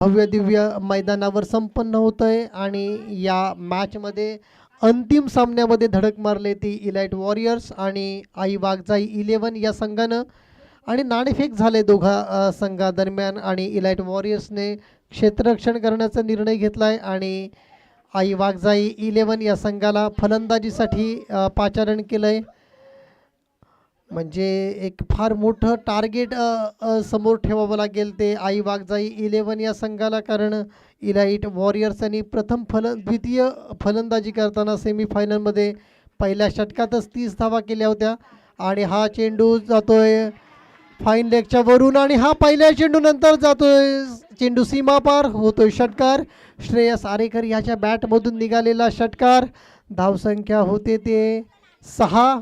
भव्य दिव्य मैदानावर संपन्न होतंय आणि या मॅचमध्ये अंतिम सामन्यामध्ये धडक मारले ती इलाइट वॉरियर्स आणि आई वाघजाई 11 या संघानं आणि नाणेफेक झाले दोघा संघादरम्यान आणि इलाइट वॉरियर्सने क्षेत्ररक्षण करण्याचा निर्णय घेतलाय आणि आई वाघजाई 11 या संघाला फलंदाजीसाठी पाचारण केलंय. म्हणजे एक फार मोठं टार्गेट समोर ठेवावं लागेल ते आई वाघजाई 11 या संघाला, कारण इलाइट वॉरियर्स यांनी द्वितीय फलंदाजी करताना सेमीफायनलमध्ये पहिल्या षटकातच 30 धावा केल्या होत्या आणि हा चेंडू जातोय फाईन लेगच्या वरून आणि हा पहिल्या चेंडूनंतर जातोय चेंडू सीमापार होतोय षटकार. श्रेयस आरेकर याच्या बॅटमधून निघालेला षटकार. धावसंख्या होते ते 6.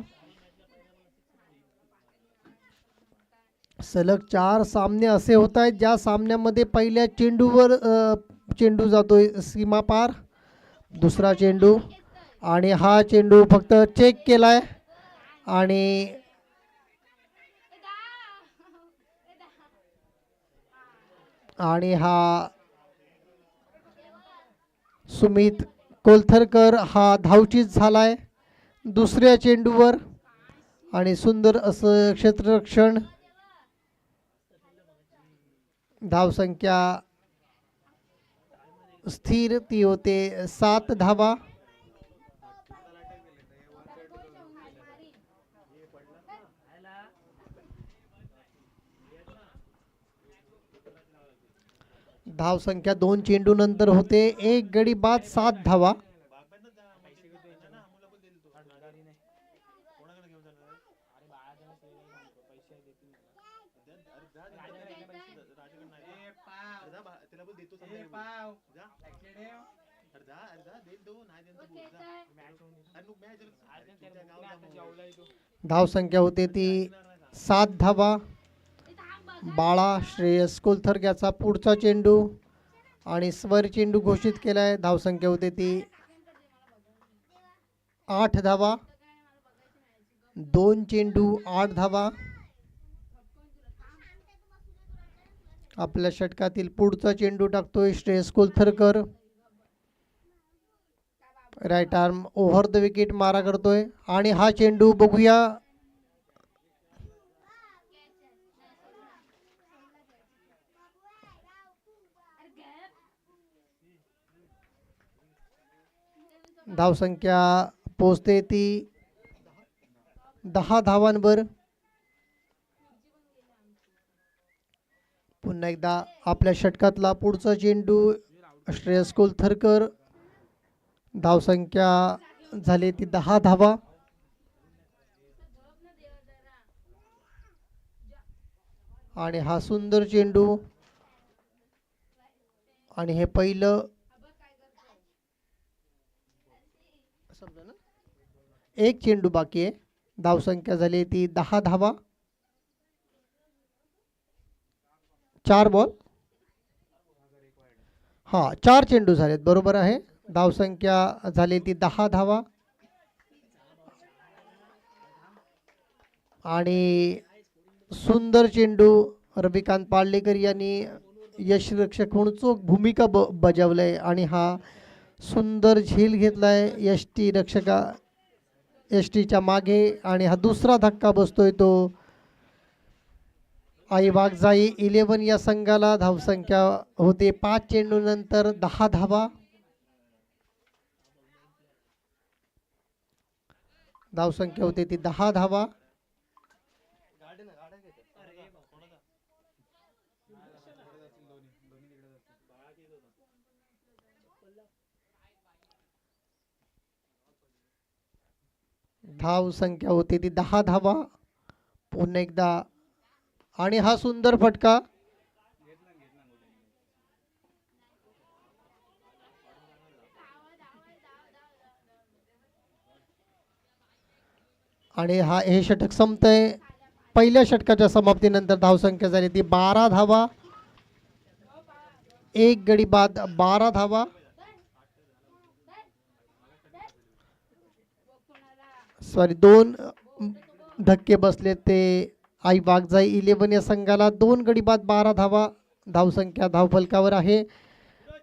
सलग 4 सामने असे होत आहेत ज्या सामन्यामध्ये पहिल्या चेंडूवर चेंडू जातोय सीमापार. दुसरा चेंडू आणि हा चेंडू फक्त चेक केलाय आणि हा सुमित कोलथरकर हा धावचीत झालाय दुसऱ्या चेंडूवर आणि सुंदर असं क्षेत्ररक्षण. धावसंख्या स्थिर ती होते 7 धावा. धावसंख्या 2 चेंडू नंतर होते 1 गडी बाद 7 धावा. धावसंख्या होते ती 7 धावा. बाळा श्रेयस कोलथरग्याचा पुढचा चेंडू आणि स्वर चेंडू घोषित केलाय. धावसंख्या होते ती 8 धावा. 2 चेंडू 8 धावा. आपल्या षटकातील पुढचा चेंडू टाकतोय Shreyas Koltharkar. Right arm over the wicket मारा करतोय आणि हा चेंडू बघूया. धावसंख्या पोहोचते ती 10 धावांवर. पुन्हा एकदा आपल्या षटकातला पुढचा चेंडू श्रेयस कोलथरकर. धावसंख्या झाली ती 10 धावा. आणि हा सुंदर चेंडू आणि हे पहिलं एक चेंडू बाकी आहे. धावसंख्या झाली ती 10 धावा. 4 बॉल 4 चेंडू झालेत बरोबर आहे. धावसंख्या झाली ती 10 धावा आणि सुंदर चेंडू रविकांत पार्लेकर यांनी यष्टीरक्षक म्हणून चोख भूमिका बजावलंय आणि हा सुंदर झेल घेतलाय यष्टीच्या मागे आणि हा दुसरा धक्का बसतोय तो आई वाघजाई 11 या संघाला. धावसंख्या होते 5 चेंडू नंतर 10 धावा. धावसंख्या होते ती 10 धावा. धावसंख्या होती ती 10 धावा. पुन्हा एकदा आणि हा सुंदर फटका आणि हे षटक संपतंय. पहिल्या षटकाच्या समाप्तीनंतर धावसंख्या झाली ती 12 धावा. 1 गडी बाद 12 धावा. सॉरी 2 धक्के बसले ते आई वाघजाई 11 या संघाला. 2 गडी बाद 12 धावा धावसंख्या धावफलकावर आहे.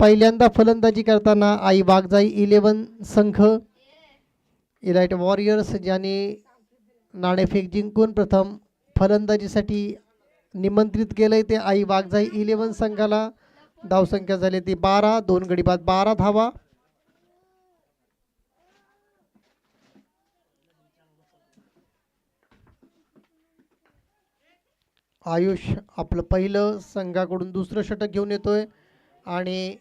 पहिल्यांदा फलंदाजी करताना आई वाघजाई 11 संघ इलाइट वॉरियर्स ज्यांनी नाणेफेक जिंकून प्रथम फलंदाजीसाठी निमंत्रित केले ते आई वाघजाई 11 संघाला. धावसंख्या झाली ती 12, 2 गडी बाद 12 धावा. आयुष आपलं पहिलं संघाकडून दुसरं षटक घेऊन येतोय आणि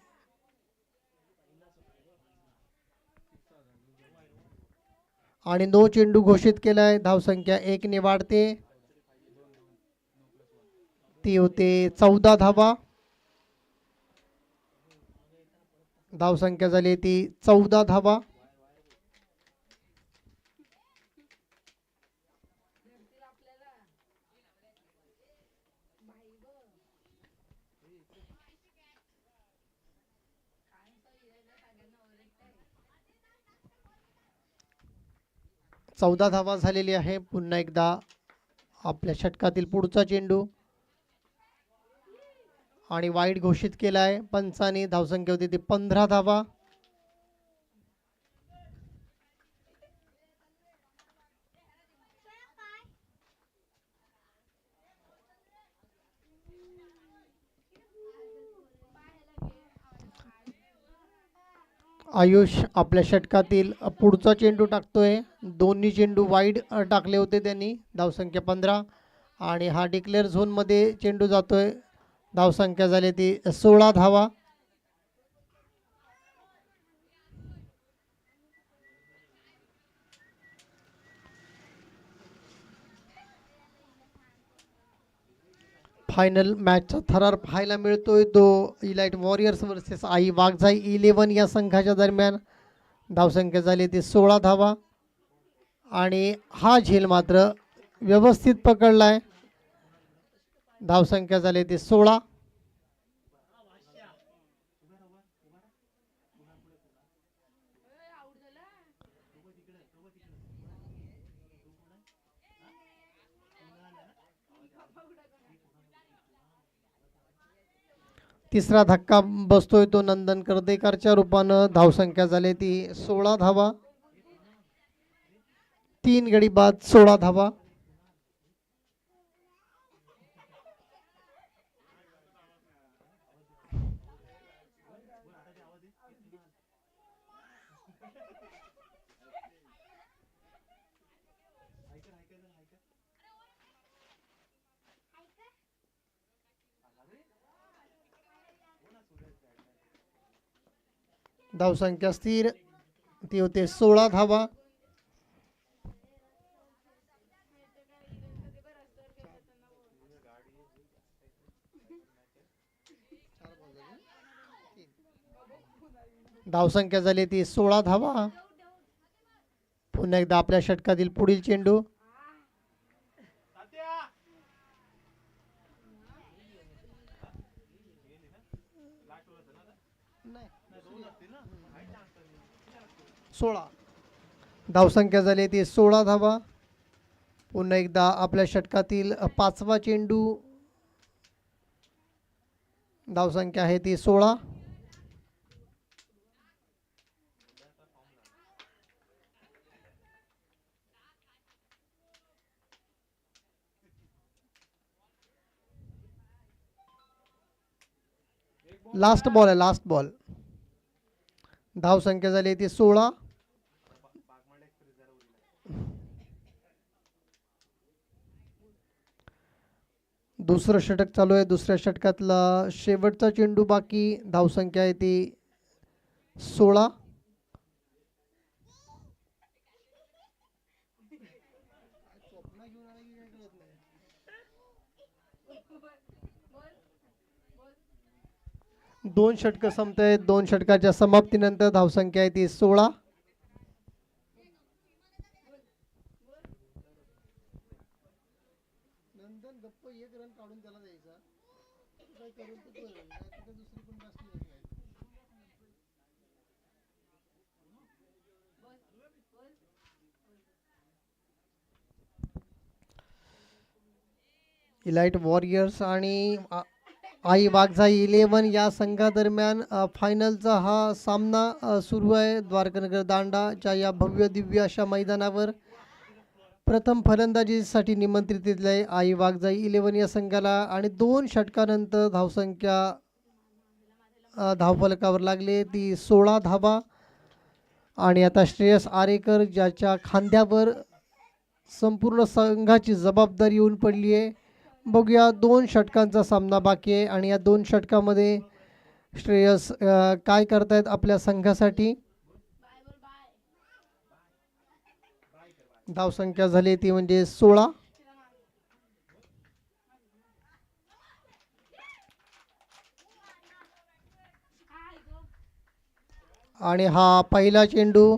नो चेंडू घोषित केलाय. धावसंख्या 1 ने वाढते, ती होते 14 धावा. धावसंख्या झाली ती 14 धावा. चौदा धावा झालेली आहे. पुन्हा एकदा आपल्या षटकातील पुढचा चेंडू आणि वाईड घोषित केला आहे पंचाने. धावसंख्या होती ती 15 धावा. आयुष आपल्या षटकातील पुढचा चेंडू टाकतोय. दोन्ही चेंडू वाईड टाकले होते त्यांनी. धावसंख्या 15 आणि हा डिक्लेअर झोनमध्ये चेंडू जातोय. धावसंख्या झाली ती 16 धावा. फायनल मॅचचा थरार पाहायला मिळतोय तो elite warriors versus I Waghjai 11 या संघाच्या दरम्यान. धावसंख्या झाली ती 16 धावा आणि हा झेल मात्र व्यवस्थित पकडलाय. धावसंख्या झाली ती 16. तिसरा धक्का बसतोय तो नंदन कर्देकरच्या रूपानं. धावसंख्या झाली ती 16 धावा. 3 गडी बाद 16 धावा. धावसंख्या स्थिर, ती होते 16 धावा. धावसंख्या झाली ती 16 धावा. पुन्हा एकदा आपल्या षटकातील पुढील चेंडू धावसंख्या झाली ती 16 धावा. पुन्हा एकदा आपल्या षटकातील पाचवा चेंडू. धावसंख्या आहे ती 16. लास्ट बॉल आहे, लास्ट बॉल. धावसंख्या झाली ती 16. दुसरं षटक चालू आहे. दुसऱ्या षटकातला शेवटचा चेंडू बाकी. धावसंख्या आहे ती 16. दोन षटक संपत आहेत. दोन षटकाच्या समाप्तीनंतर धावसंख्या आहे ती 16. इलाइट वॉरियर्स आणि आई वाघजाई 11 या संघादरम्यान फायनलचा हा सामना सुरू आहे द्वारकानगर दांडाच्या या भव्य दिव्य अशा मैदानावर. प्रथम फलंदाजीसाठी निमंत्रित आहे आई वाघजाई 11 या संघाला आणि 2 षटकानंतर धावसंख्या धावफलकावर लागले ती 16 धावा. आणि आता श्रेयस आरेकर ज्याच्या खांद्यावर संपूर्ण संघाची जबाबदारी येऊन पडली आहे. बघूया 2 षटकांचा सामना बाकी आहे आणि या 2 षटकामध्ये श्रेयस काय करतायत आपल्या संघासाठी. धावसंख्या झाली ती म्हणजे 16. आणि हा पहिला चेंडू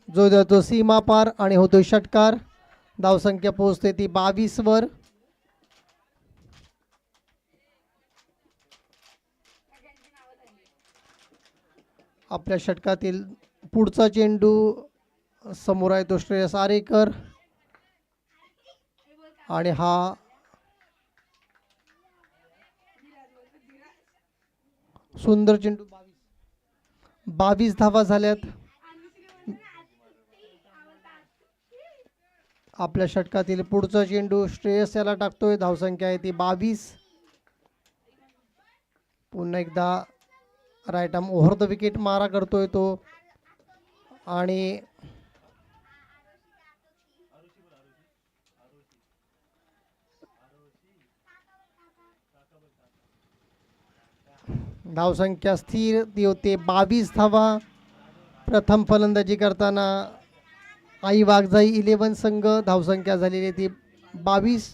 जो जातो सीमा पार आणि होतो षटकार. धावसंख्या पोहोचते ती 22 वर. आपल्या षटकातील पुढचा चेंडू समोर आहे तो श्रेयस आरेकर आणि हा सुंदर चेंडू 22 धावा झाल्यात. आपल्या षटकातील पुढचा चेंडू श्रेयस याला टाकतोय. धावसंख्या आहे ती 22. पुन्हा एकदा right arm over the wicket मारा करतोय तो आणि धावसंख्या स्थिर ती होते 22 धावा. प्रथम फलंदाजी करताना आई वाघजाई 11 संघ. धावसंख्या झालेली ती 22.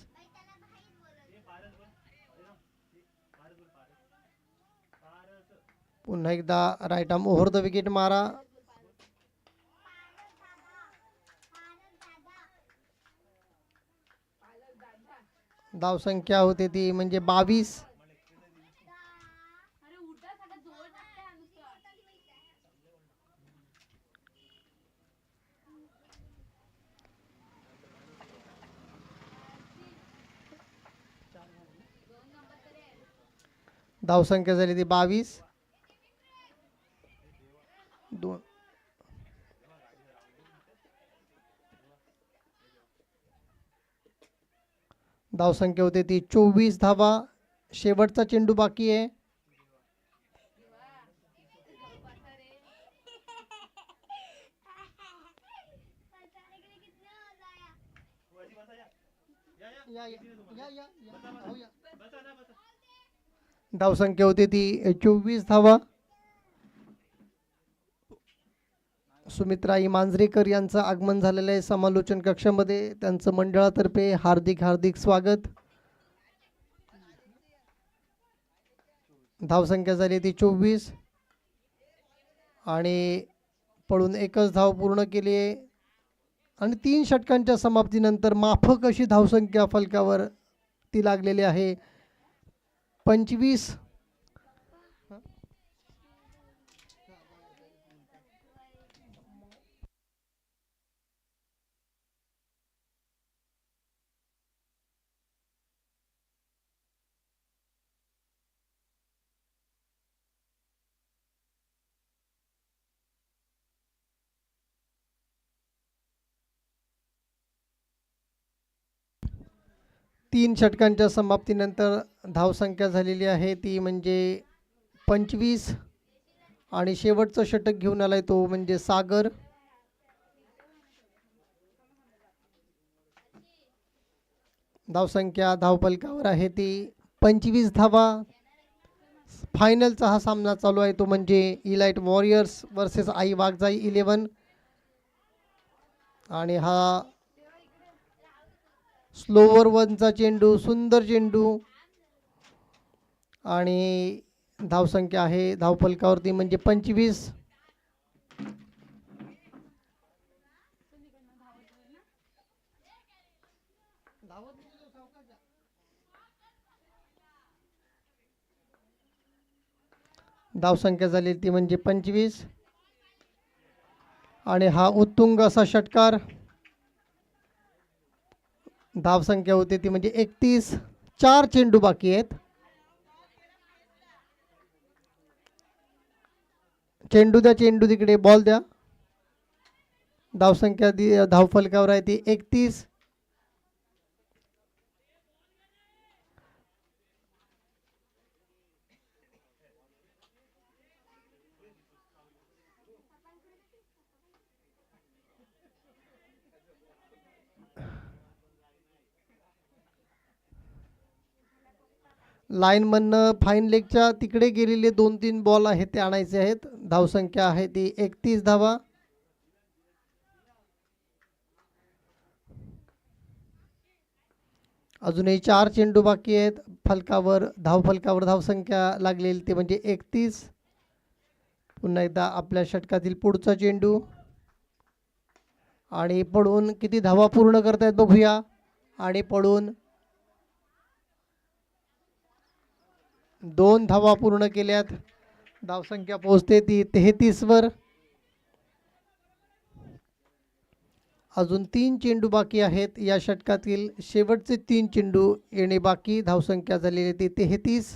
पुन्हा एकदा right arm over the wicket मारा. धावसंख्या होते ती म्हणजे 22. धावसंख्या झाली ती 22. धावसंख्या होते ती 24 धावा. शेवटचा चेंडू बाकी आहे. धावसंख्या होती ती 24 धावा. सुमित्राई मांजरेकर यांचं आगमन झालेलं आहे समालोचन कक्षामध्ये. त्यांचं मंडळातर्फे हार्दिक हार्दिक स्वागत. धावसंख्या झाली ती 24 आणि पळून एकच धाव पूर्ण केली आहे. आणि 3 षटकांच्या समाप्तीनंतर माफक अशी धावसंख्या फलकावर ती लागलेली आहे 25. तीन षटकांच्या समाप्तीनंतर धावसंख्या झालेली आहे ती म्हणजे 25 आणि शेवटचं षटक घेऊन आलाय तो म्हणजे सागर. धावसंख्या धावफलकावर आहे ती 25 धावा. फायनलचा हा सामना चालू आहे तो म्हणजे elite warriors versus I Waghjai 11. आणि हा स्लोवर वनचा चेंडू सुंदर चेंडू आणि धावसंख्या आहे धावफलकावरती म्हणजे 25. धावसंख्या झाली ती म्हणजे 25 आणि हा उत्तुंग असा षटकार. धावसंख्या होती ती म्हणजे 31. 4 चेंडू बाकी आहेत. चेंडू द्या, चेंडू तिकडे, बॉल द्या. धावसंख्या धावफलकावर आहे ती 31. लाईनमधनं फाईन लेगच्या तिकडे गेलेले 2-3 बॉल आहेत ते आणायचे आहेत. धावसंख्या आहे ती 31 धावा. अजूनही 4 चेंडू बाकी आहेत. धावफलकावर धावसंख्या लागलेली ते म्हणजे 31. पुन्हा एकदा आपल्या षटकातील पुढचा चेंडू आणि पडून किती धावा पूर्ण करतायत बघूया. आणि पडून 2 धावा पूर्ण केल्यात. धावसंख्या पोहोचते ती 33 वर. अजून 3 चेंडू बाकी आहेत. या षटकातील शेवटचे 3 चेंडू येणे बाकी. धावसंख्या झालेली ती 33.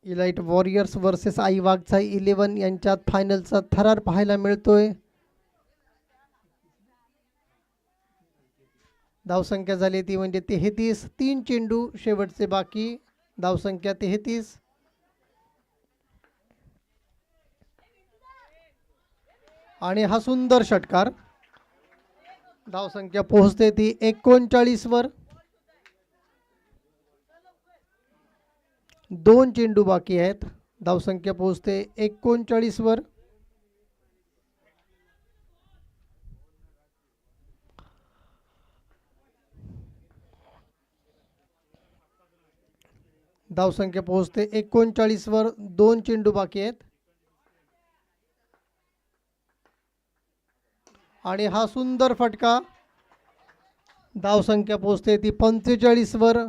Elite warriors versus I Waghjai 11 यांच्यात फायनलचा थरार पाहायला मिळतोय. धावसंख्या झाली ती म्हणजे 33. 3 चेंडू शेवटचे बाकी. धावसंख्या 33. आणि हा सुंदर षटकार. धावसंख्या पोहोचते ती 39 वर. 2 चेंडू बाकी आहेत. धावसंख्या पोहोचते 39 वर. धावसंख्या पोहोचते 39 वर. 2 चेंडू बाकी आहेत. आणि हा सुंदर फटका. धावसंख्या पोहोचते ती 45 वर.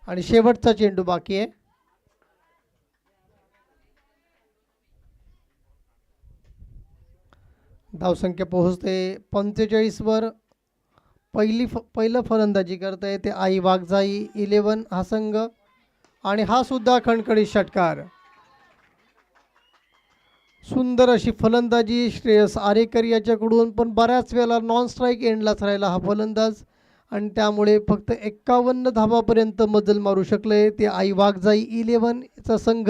आणि शेवटचा चेंडू बाकी आहे. धावसंख्या पोहोचते 45 वर. पहिलं फलंदाजी करते ते आई वाघजाई 11 हा संघ. आणि हा सुद्धा खणखणीत षटकार. सुंदर अशी फलंदाजी श्रेयस आरेकर याच्याकडून, पण बऱ्याच वेळेला नॉन स्ट्राईक एंडलाच राहिला हा फलंदाज आणि त्यामुळे फक्त 51 धावापर्यंत मजल मारू शकले ते आई वाघजाई 11 चा संघ.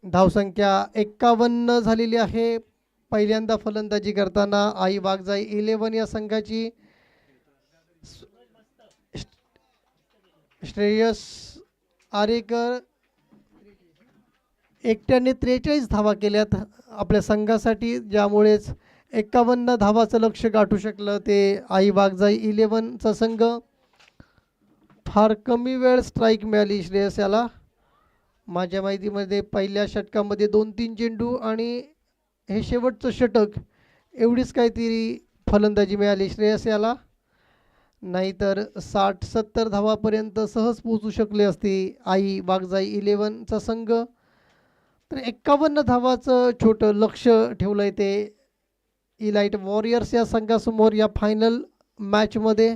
धावसंख्या 51 झालेली आहे. पहिल्यांदा फलंदाजी करताना आई वाघजाई 11 या संघाची. श्रेयस आरेकर एकट्याने 43 धावा केल्यात आपल्या संघासाठी, ज्यामुळेच 51 धावाचं लक्ष गाठू शकलं ते आई वाघजाई 11 चा संघ. फार कमी वेळ स्ट्राईक मिळाली श्रेयस याला. माझ्या माहितीमध्ये पहिल्या षटकामध्ये 2-3 चेंडू आणि हे शेवटचं षटक एवढीच काहीतरी फलंदाजी मिळाली श्रेयस याला. नाहीतर 60-70 धावापर्यंत सहज पोहोचू शकले असते आई वाघजाई 11 चा संघ. तर 51 धावाचं छोटं लक्ष ठेवलंय ते इलाइट वॉरियर्स या संघासमोर या फायनल मॅचमध्ये.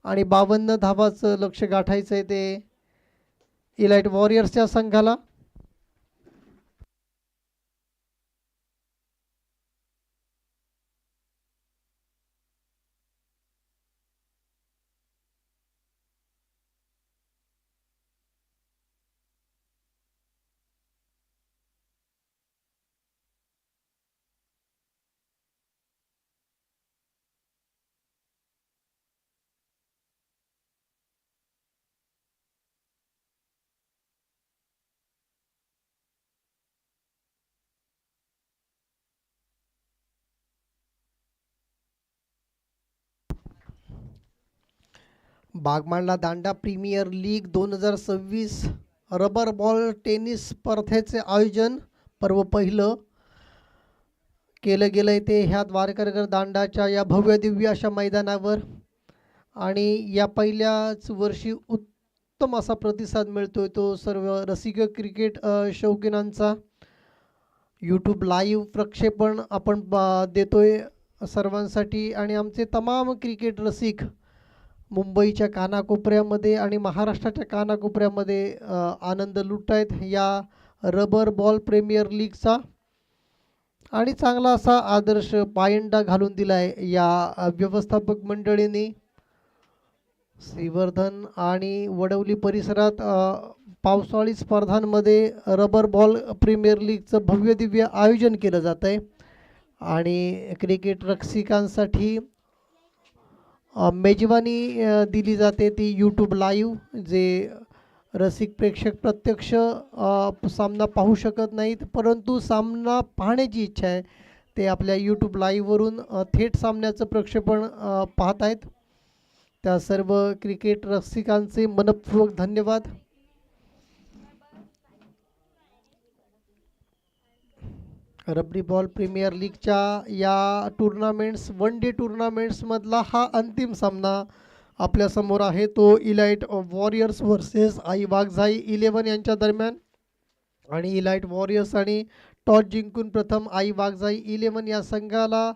आणि 52 धावाचं लक्ष गाठायचं आहे ते इलाइट वॉरियर्सच्या संघाला. Bagmandla Danda premier league 2026 rubber ball tennis स्पर्धेचे आयोजन पर्व पहिलं केलं गेलं आहे ते ह्या द्वारकानगर दांडाच्या या भव्य दिव्य अशा मैदानावर. आणि या पहिल्याच वर्षी उत्तम असा प्रतिसाद मिळतोय तो सर्व रसिक क्रिकेट शौकीनांचा. यूट्यूब लाईव्ह प्रक्षेपण आपण देतोय सर्वांसाठी. आणि आमचे तमाम क्रिकेट रसिक मुंबईच्या कानाकोपऱ्यामध्ये आणि महाराष्ट्राच्या कानाकोपऱ्यामध्ये आनंद लुटत आहेत या रबर बॉल प्रीमियर लीगचा. आणि चांगला असा आदर्श पायंडा घालून दिला आहे या व्यवस्थापक मंडळींनी. श्रीवर्धन आणि वडवली परिसरात पावसाळी स्पर्धांमध्ये रबर बॉल प्रीमियर लीगचं भव्य दिव्य आयोजन केलं जातं आहे. आणि क्रिकेट रसिकांसाठी मेजवानी दिली जाते ती यूट्यूब लाईव्ह. जे रसिक प्रेक्षक प्रत्यक्ष सामना पाहू शकत नाहीत परंतु सामना पाहण्याची इच्छा आहे ते आपल्या यूट्यूब लाईव्हवरून थेट सामन्याचं प्रक्षेपण पाहत आहेत. त्या सर्व क्रिकेट रसिकांचे मनपूर्वक धन्यवाद. रबरी बॉल प्रीमियर लीगच्या या टुर्नामेंट्स वन डे टुर्नामेंट्समधला हा अंतिम सामना आपल्यासमोर आहे तो elite warriors versus I Waghjai 11 यांच्या दरम्यान. आणि इलाइट वॉरियर्स आणि टॉस जिंकून प्रथम आई वाघजाई 11 या संघाला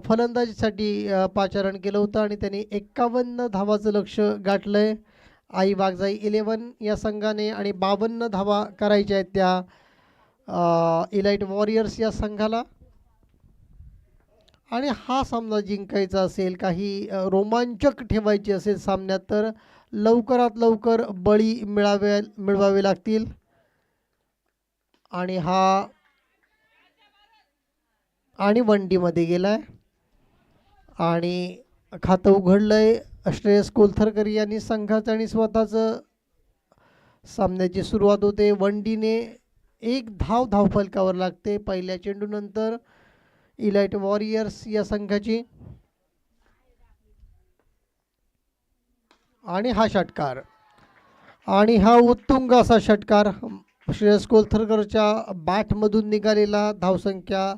फलंदाजीसाठी पाचारण केलं होतं आणि त्यांनी 51 धावाचं लक्ष गाठलं आहे आई वाघजाई 11 या संघाने. आणि 52 धावा करायच्या आहेत त्या इलाइट वॉरियर्स या संघाला. आणि हा सामना जिंकायचा असेल काही रोमांचक ठेवायची असेल सामन्यात तर लवकरात लवकर बळी मिळवावे लागतील. आणि हा आणि वनडीमध्ये गेलाय आणि खातं उघडलंय श्रेयस कोलथरकर यांनी संघाचं आणि स्वतःचं. सामन्याची सुरुवात होते वनडीने. एक धावफलकावर लागते पहिल्या चेंडूनंतर इलाइट वॉरियर्स या संघाची. आणि हा षटकार आणि हा उत्तुंग असा षटकार श्रेयस कोलथरकरच्या बॅटमधून निघालेला. धावसंख्या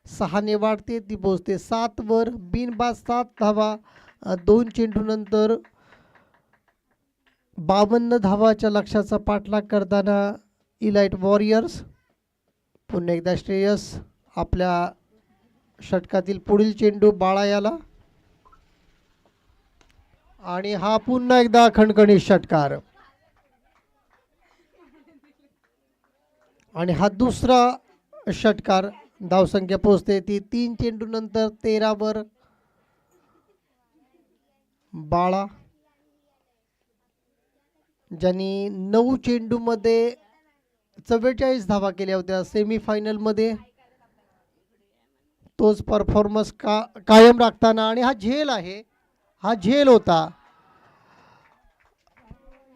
6ने वाढते ती पोहोचते 7 वर. बिनबाद 7 धावा 2 चेंडूनंतर 52 धावाच्या लक्ष्याचा पाठलाग करताना इलाइट वॉरियर्स. पुन्हा एकदा श्रेयस आपल्या षटकातील पुढील चेंडू बाळायाला. आणि हा पुन्हा एकदा खणखणीत षटकार. आणि हा दुसरा षटकार. धावसंख्या पोहोचते ती 3 चेंडूनंतर 13 वर. बाळा ज्यांनी 9 चेंडूमध्ये 44 धावा केल्या होत्या सेमीफायनलमध्ये तोच परफॉर्मन्स कायम राखताना. आणि हा झेल आहे हा झेल होता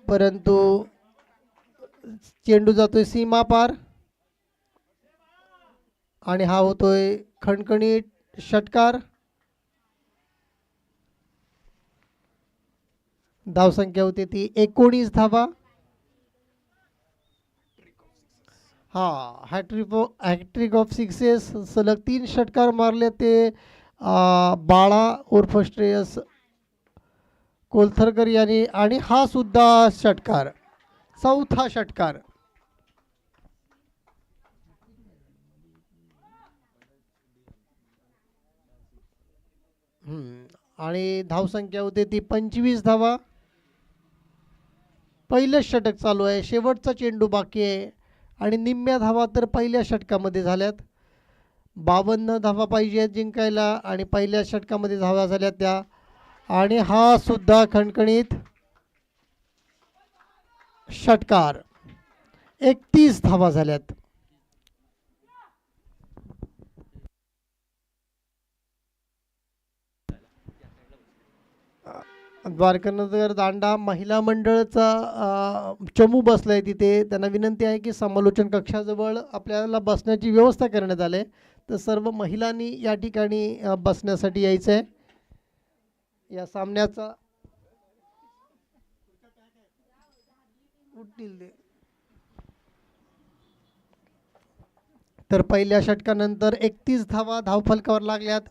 परंतु चेंडू जातोय सीमा पार. आणि हा होतोय खणखणीत षटकार. धावसंख्या होती ती 19 धावा. हॅट्रिक ऑफ सिक्सेस सलग 3 षटकार मारले ते बाळा उर्फ श्रेयस कोलथरकर यांनी. आणि हा सुद्धा षटकार चौथा षटकार. आणि धावसंख्या होते ती 25 धावा. पहिलं षटक चालू आहे शेवटचा चेंडू बाकी आहे आणि निम्म्या धावा तर पहिल्या षटकामध्ये झाल्यात. 52 धावा पाहिजे जिंकायला आणि पहिल्या षटकामध्ये धावा झाल्या त्या. आणि हा सुद्धा खणखणीत षटकार 31 धावा झाल्यात. द्वारकानगर दांडा महिला मंडळाचा चमू बसलाय तिथे. त्यांना विनंती आहे की समालोचन कक्षाजवळ आपल्याला बसण्याची व्यवस्था करण्यात आली तर सर्व महिलांनी या ठिकाणी बसण्यासाठी यायचं आहे. या सामन्याचा उठतील ते. तर पहिल्या षटकानंतर 31 धावा धावफलकावर लागल्यात.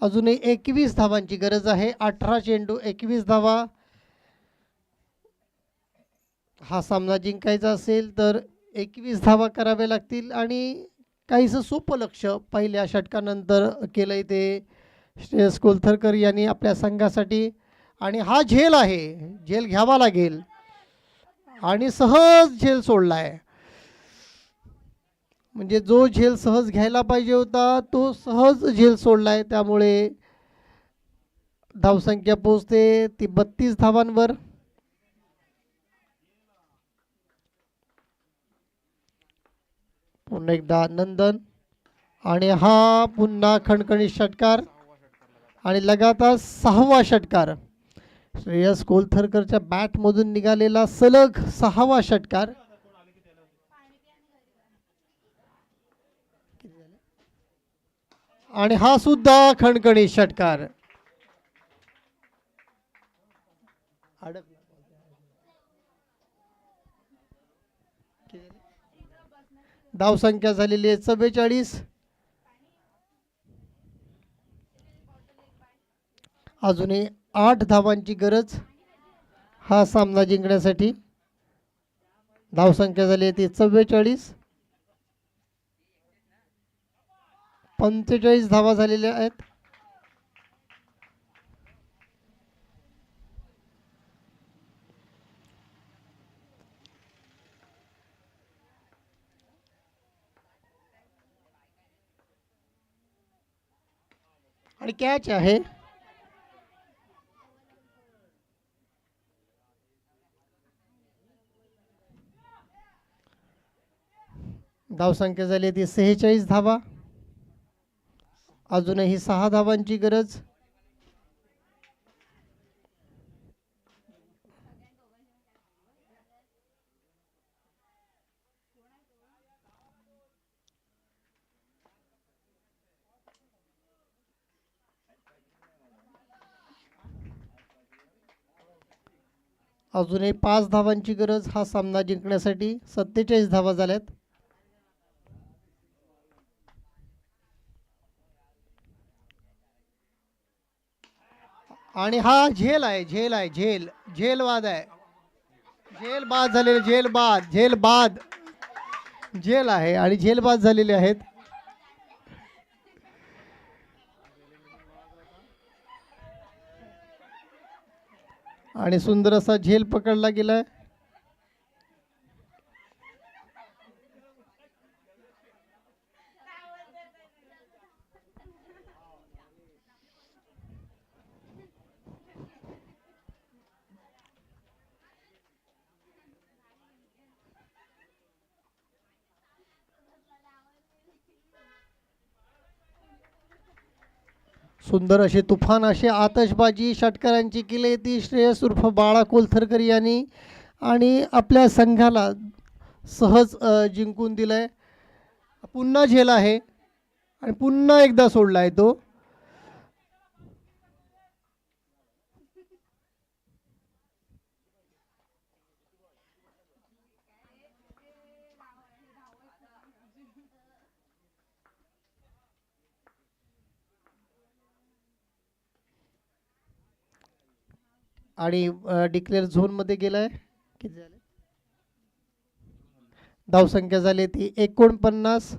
अजूनही 21 धावांची गरज आहे. 18 चेंडू 21 धावा. हा सामना जिंकायचा असेल तर 21 धावा कराव्या लागतील आणि काहीसं सोपं लक्ष पहिल्या षटकानंतर केलंय ते श्रेयस कोलथरकर यांनी आपल्या संघासाठी. आणि हा झेल आहे, झेल घ्यावा लागेल आणि सहज झेल सोडलाय. म्हणजे जो झेल सहज घ्यायला पाहिजे होता तो सहज झेल सोडलाय. त्यामुळे धावसंख्या पोहोचते ती 32 धावांवर. पुन्हा एकदा नंदन आणि हा पुन्हा खणखणीत षटकार आणि लगातार 6वा षटकार. श्रेयस कोलथरकरच्या बॅटमधून निघालेला सलग 6वा षटकार. आणि हा सुद्धा खणखणीत षटकार. धावसंख्या झालेली आहे 44. अजूनही 8 धावांची गरज हा सामना जिंकण्यासाठी. धावसंख्या झाली आहे ती 44. 45 धावा झालेल्या आहेत. आणि कॅच आहे. धावसंख्या झाली ती 46 धावा. अजूनही 6 धावांची गरज. अजूनही 5 धावांची गरज हा सामना जिंकण्यासाठी. 47 धावा झाल्यात. आणि हा झेल आहे, झेल आहे, झेल झेल बाद आहे. झेल बाद झालेले, झेल बाद, झेल बाद, झेल आहे आणि झेल बाद झालेले आहेत. आणि सुंदर असा झेल पकडला गेलाय. सुंदर असे तुफान असे आतषबाजी षटकारांची केली ती श्रेयस उर्फ बाळा कोलथरकर यांनी आणि आपल्या संघाला सहज जिंकून दिलंय. पुन्हा झेल आहे आणि पुन्हा एकदा सोडलाय तो. आणि डिक्लेअर झोनमध्ये गेलाय. किती झाले? धावसंख्या झाली ती 49.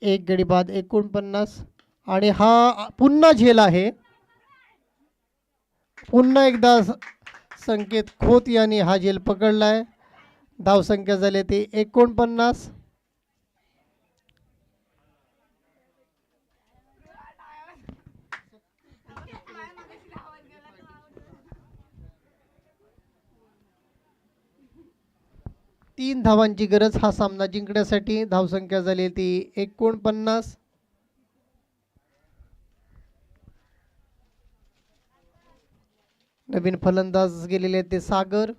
एक गडी बाद 49. आणि हा पुन्हा झेल आहे. पुन्हा एकदा संकेत खोत यांनी हा झेल पकडलाय. धावसंख्या झाली ती 49. तीन धावांची गरज हा सामना जिंकण्यासाठी. धावसंख्या झाली ती 49. नवीन फलंदाज गेलेले ते सागर.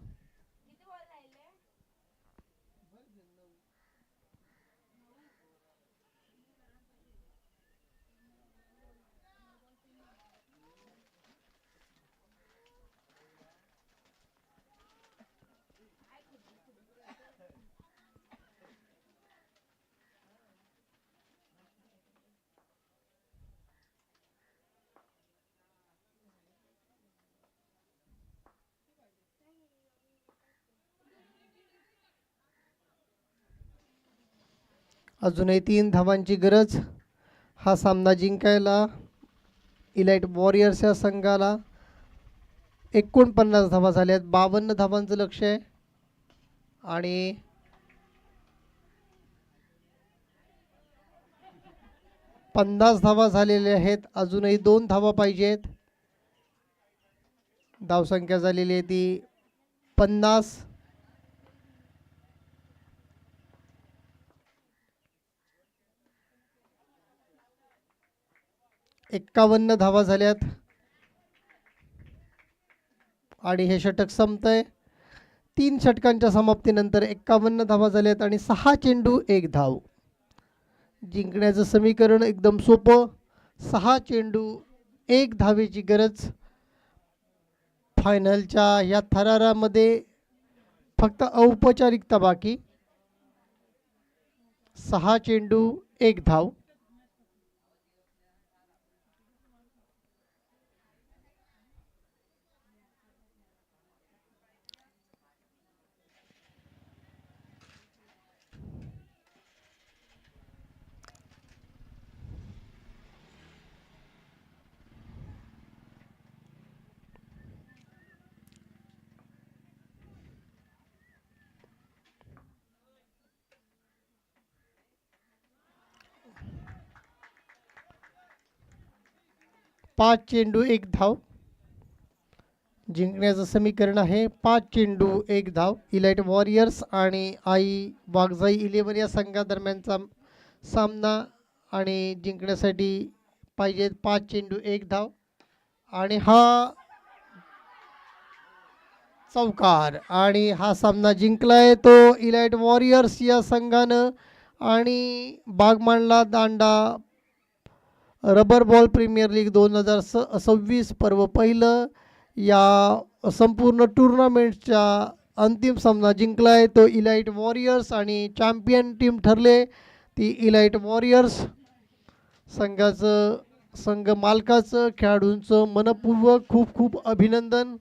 अजूनही 3 धावांची गरज हा सामना जिंकायला. इलाइट वॉरियर्स या संघाला 49 धावा झाल्यात. 52 धावांचं लक्ष आहे आणि 50 धावा झालेल्या आहेत. अजूनही 2 धावा पाहिजेत. धावसंख्या झालेली आहे ती 50. एक्कावन्न धावा झाल्यात आणि हे षटक संपतंय. 3 षटकांच्या समाप्तीनंतर 51 धावा झाल्यात आणि 6 चेंडू 1 धाव. जिंकण्याचं समीकरण एकदम सोपं. 6 चेंडू 1 धावेची गरज. फायनलच्या या थरारामध्ये फक्त औपचारिकता बाकी. 6 चेंडू 1 धाव. पाच चेंडू 1 धाव. जिंकण्याचं समीकरण आहे 5 चेंडू 1 धाव. इलाइट वॉरियर्स आणि आई वाघजाई 11 या संघादरम्यानचा सामना आणि जिंकण्यासाठी पाहिजेत 5 चेंडू 1 धाव. आणि हा चौकार आणि हा सामना जिंकलाय तो इलाइट वॉरियर्स या संघानं. आणि बागमांडला दांडा रबर बॉल प्रीमियर लीग 2026 पर्व पहिलं या संपूर्ण टुर्नामेंटच्या अंतिम सामना जिंकलाय तो इलाइट वॉरियर्स आणि चॅम्पियन टीम ठरले ती इलाइट वॉरियर्स. संघ मालकाचं खेळाडूंचं मनपूर्वक खूप खूप अभिनंदन.